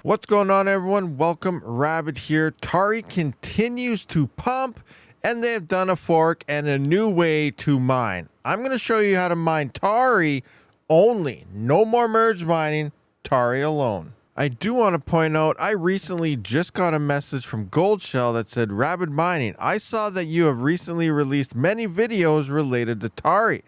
What's going on, everyone? Welcome, Rabid here. Tari continues to pump, and they've done a fork and a new way to mine. I'm going to show you how to mine Tari only. No more merge mining, Tari alone. I do want to point out, I recently just got a message from Goldshell that said, Rabid Mining, I saw that you have recently released many videos related to Tari.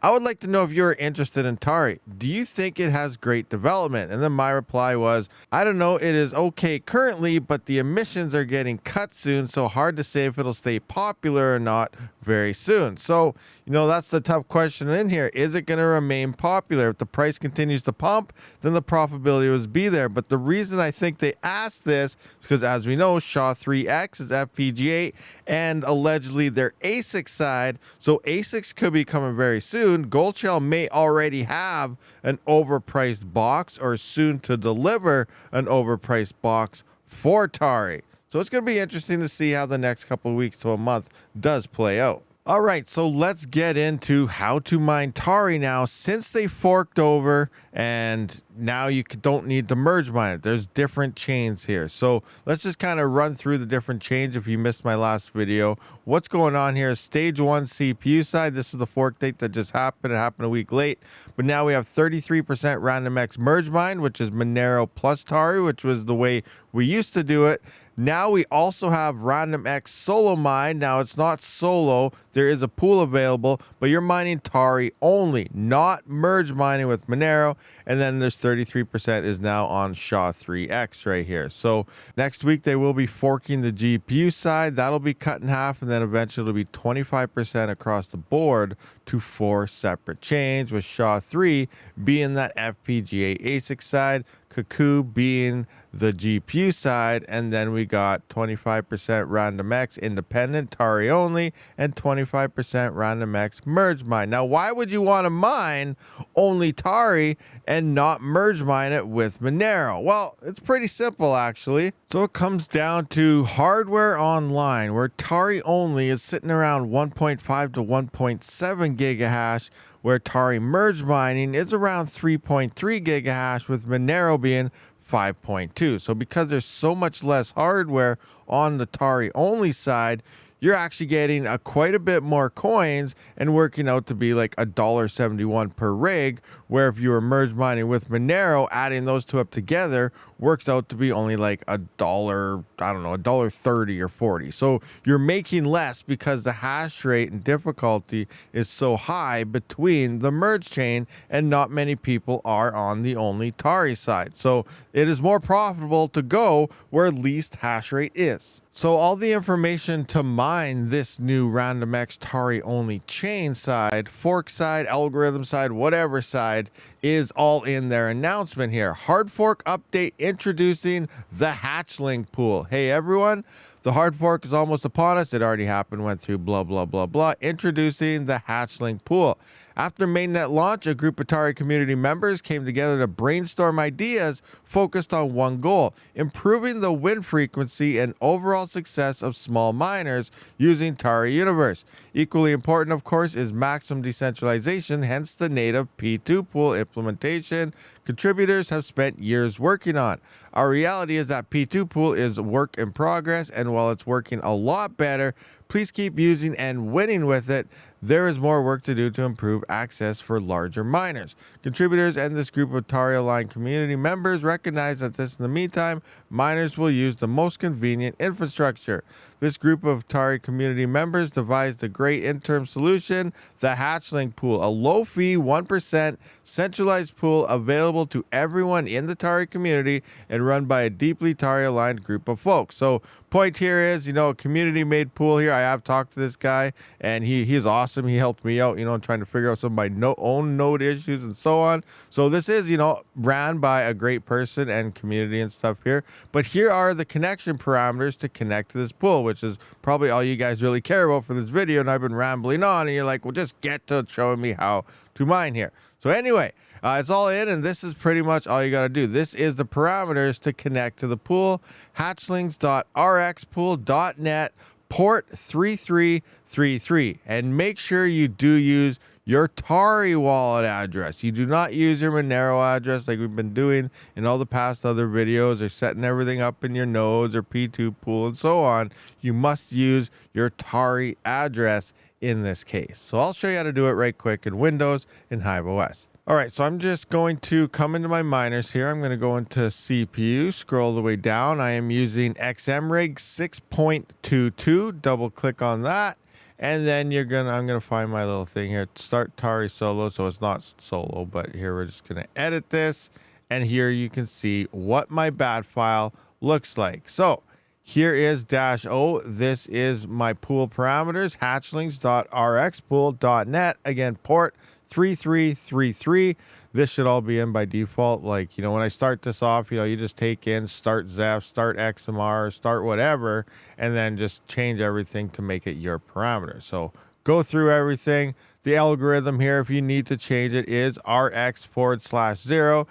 I would like to know if you're interested in Tari. Do you think it has great development? And then my reply was, I don't know, it is okay currently, but the emissions are getting cut soon, so hard to say if it'll stay popular or not very soon. So, that's the tough question in here. Is it going to remain popular? If the price continues to pump, then the profitability will be there. But the reason I think they asked this is because, as we know, SHA-3X is FPGA and allegedly their ASIC side. So ASICs could be coming very soon. Goldshell may already have an overpriced box or soon to deliver an overpriced box for Tari. So it's going to be interesting to see how the next couple of weeks to a month does play out. All right, so let's get into how to mine Tari now. Since they forked over and now you don't need to merge mine it, there's different chains here. So let's just kind of run through the different chains if you missed my last video. What's going on here is stage 1 CPU side. This was the fork date that just happened. It happened a week late, but now we have 33% RandomX merge mine, which is Monero plus Tari, which was the way we used to do it. Now we also have RandomX solo mine. Now it's not solo. There is a pool available, but you're mining Tari only, not merge mining with Monero. And then there's 33% is now on SHA-3X right here. So next week they will be forking the GPU side. That'll be cut in half, and then eventually it'll be 25% across the board to 4 separate chains, with SHA-3 being that FPGA ASIC side, Cuckoo being the GPU side, and then we got 25% RandomX independent Tari only and 25% RandomX merge mine. Now, why would you want to mine only Tari and not merge mine it with Monero? Well, it's pretty simple actually. So it comes down to hardware online, where Tari only is sitting around 1.5 to 1.7 gigahash, where Tari merge mining is around 3.3 gigahash, with Monero being 5.2. So because there's so much less hardware on the Tari only side, you're actually getting quite a bit more coins and working out to be like $1.71 per rig, where if you were merge mining with Monero, adding those two up together works out to be only like $1.30 or 40. So you're making less because the hash rate and difficulty is so high between the merge chain, and not many people are on the only Tari side. So it is more profitable to go where least hash rate is. So all the information to mine this new RandomX Tari only chain side, fork side, algorithm side, whatever side, is all in their announcement here. Hard fork update introducing the hatchling pool. Hey everyone, the hard fork is almost upon us. It already happened, went through blah, blah, blah, blah. Introducing the hatchling pool. After mainnet launch, a group of Tari community members came together to brainstorm ideas focused on one goal: improving the win frequency and overall success of small miners using Tari Universe. Equally important, of course, is maximum decentralization, hence the native P2 pool implementation contributors have spent years working on. Our reality is that P2 pool is work in progress, and while it's working a lot better, please keep using and winning with it. There is more work to do to improve access for larger miners. Contributors and this group of Tari Aligned community members recognize that in the meantime, miners will use the most convenient infrastructure. This group of Tari community members devised a great interim solution, the Hatchling Pool, a low-fee 1% centralized pool available to everyone in the Tari community and run by a deeply Tari aligned group of folks. So point here is, a community-made pool here. I have talked to this guy, and he's awesome. He helped me out, trying to figure out some of my own node issues and so on. So this is, ran by a great person and community and stuff here. But here are the connection parameters to connect to this pool, which is probably all you guys really care about for this video. And I've been rambling on, and you're like, well, just get to showing me how to mine here. So anyway, it's all in, and this is pretty much all you got to do. This is the parameters to connect to the pool: hatchlings.rxpool.net, port 3333, and make sure you do use your Tari wallet address. You do not use your Monero address like we've been doing in all the past other videos, or setting everything up in your nodes or P2 pool and so on. You must use your Tari address in this case. So I'll show you how to do it right quick in Windows and Hive OS. All right, so I'm just going to come into my miners here. I'm going to go into CPU, scroll the way down. I am using XMRig 6.22. Double click on that. And then I'm gonna find my little thing here. Start Tari solo, so it's not solo, but here we're just gonna edit this. And here you can see what my bat file looks like. So here is -O. This is my pool parameters, hatchlings.rxpool.net. Again, port 3333. This should all be in by default. Like, when I start this off, you just take in start Zeph, start XMR, start whatever, and then just change everything to make it your parameter. So go through everything. The algorithm here, if you need to change it, is RX/0-U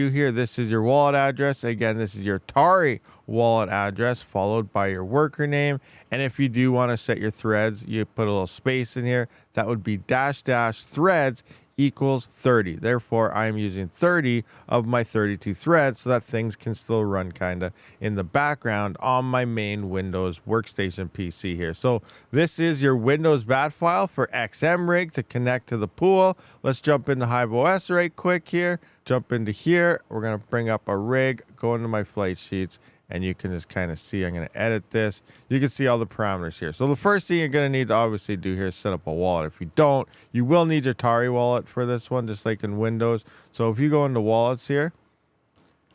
here. This is your wallet address. Again, this is your Tari wallet address, followed by your worker name. And if you do want to set your threads, you put a little space in here. That would be --threads equals 30. Therefore, I'm using 30 of my 32 threads so that things can still run kind of in the background on my main Windows workstation PC here. So this is your Windows bat file for XMRig to connect to the pool. Let's jump into Hive OS right quick here. Jump into here. We're going to bring up a rig, go into my flight sheets, and you can just kind of see, I'm going to edit this. You can see all the parameters here. So the first thing you're going to need to obviously do here is set up a wallet. If you don't, you will need your Tari wallet for this one, just like in Windows. So if you go into wallets here,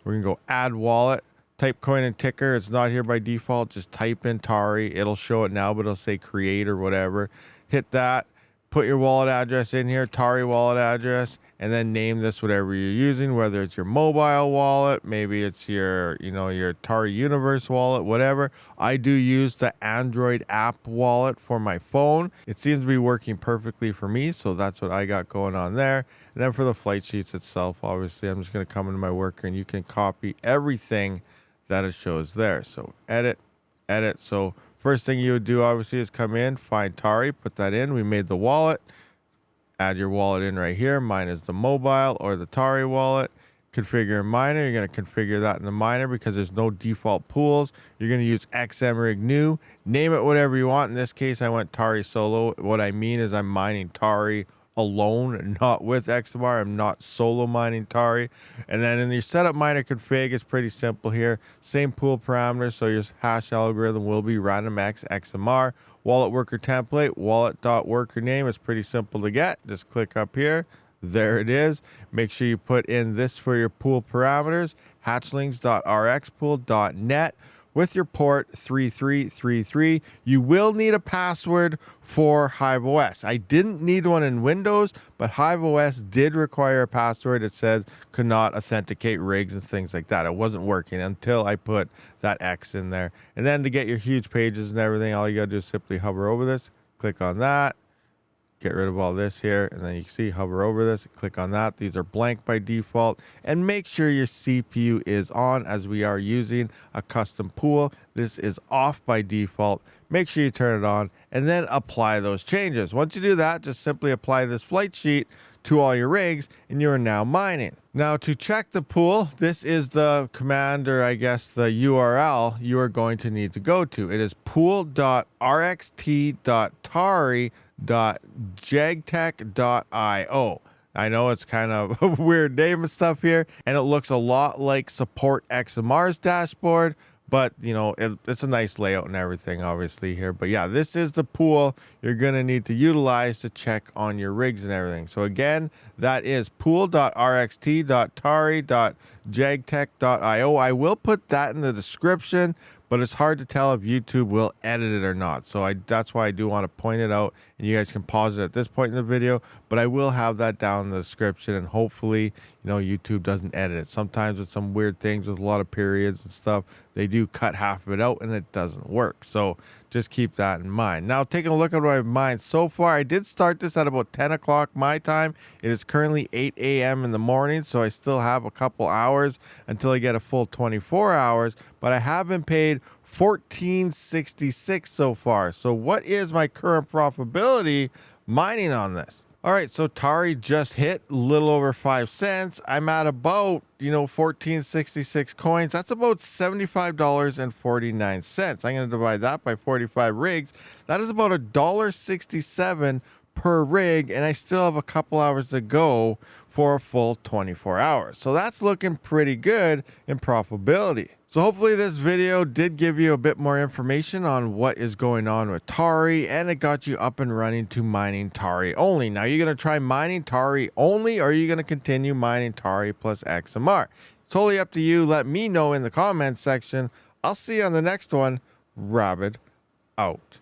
we're going to go add wallet, type coin and ticker. It's not here by default. Just type in Tari. It'll show it now, but it'll say create or whatever. Hit that. Put your wallet address in here, Tari wallet address, and then name this whatever you're using, whether it's your mobile wallet, maybe it's your, your Tari Universe wallet, whatever. I do use the Android app wallet for my phone. It seems to be working perfectly for me, so that's what I got going on there. And then for the flight sheets itself, obviously, I'm just going to come into my worker, and you can copy everything that it shows there. So edit. So first thing you would do, obviously, is come in, find Tari, put that in. We made the wallet. Add your wallet in right here. Mine is the mobile or the Tari wallet. Configure a miner. You're going to configure that in the miner because there's no default pools. You're going to use XMRig new. Name it whatever you want. In this case, I went Tari solo. What I mean is I'm mining Tari alone, not with XMR. I'm not solo mining Tari. And then in your setup miner config, it's pretty simple here. Same pool parameters, so your hash algorithm will be randomx XMR. Wallet worker template, wallet.worker name. It's pretty simple to get. Just click up here. There it is. Make sure you put in this for your pool parameters, hatchlings.rxpool.net. with your port 3333. You will need a password for Hive OS. I didn't need one in Windows, but Hive OS did require a password. It says could not authenticate rigs and things like that. It wasn't working until I put that X in there. And then to get your huge pages and everything, all you gotta do is simply hover over this, click on that, get rid of all this here, and then you can see hover over this, click on that. These are blank by default, and make sure your CPU is on as we are using a custom pool. This is off by default. Make sure you turn it on and then apply those changes. Once you do that, just simply apply this flight sheet to all your rigs and you are now mining. Now to check the pool, this is the command, or I guess the URL you are going to need to go to. It is pool.rxt.tari.jegtech.io. I know it's kind of a weird name and stuff here, and it looks a lot like Support XMR's dashboard, but you know, it's a nice layout and everything obviously here. But yeah, this is the pool you're gonna need to utilize to check on your rigs and everything. So again, that is pool.rxt.tari.jegtech.io. I will put that in the description, but it's hard to tell if YouTube will edit it or not. So that's why I do want to point it out, and you guys can pause it at this point in the video, but I will have that down in the description, and hopefully, you know, YouTube doesn't edit it. Sometimes with some weird things with a lot of periods and stuff, they do cut half of it out and it doesn't work. So just keep that in mind. Now, taking a look at what I've mined so far, I did start this at about 10 o'clock my time. It is currently 8 a.m. in the morning, so I still have a couple hours until I get a full 24 hours, but I have been paid $14.66 so far. So what is my current profitability mining on this? All right, so Tari just hit a little over 5 cents. I'm at about, 1466 coins. That's about $75.49. I'm going to divide that by 45 rigs. That is about $1.67 per rig, and I still have a couple hours to go for a full 24 hours. So that's looking pretty good in profitability. So hopefully this video did give you a bit more information on what is going on with Tari, and it got you up and running to mining Tari only. Now, you're going to try mining Tari only, or are you going to continue mining Tari plus XMR? Totally up to you. Let me know in the comments section. I'll see you on the next one. Rabid out.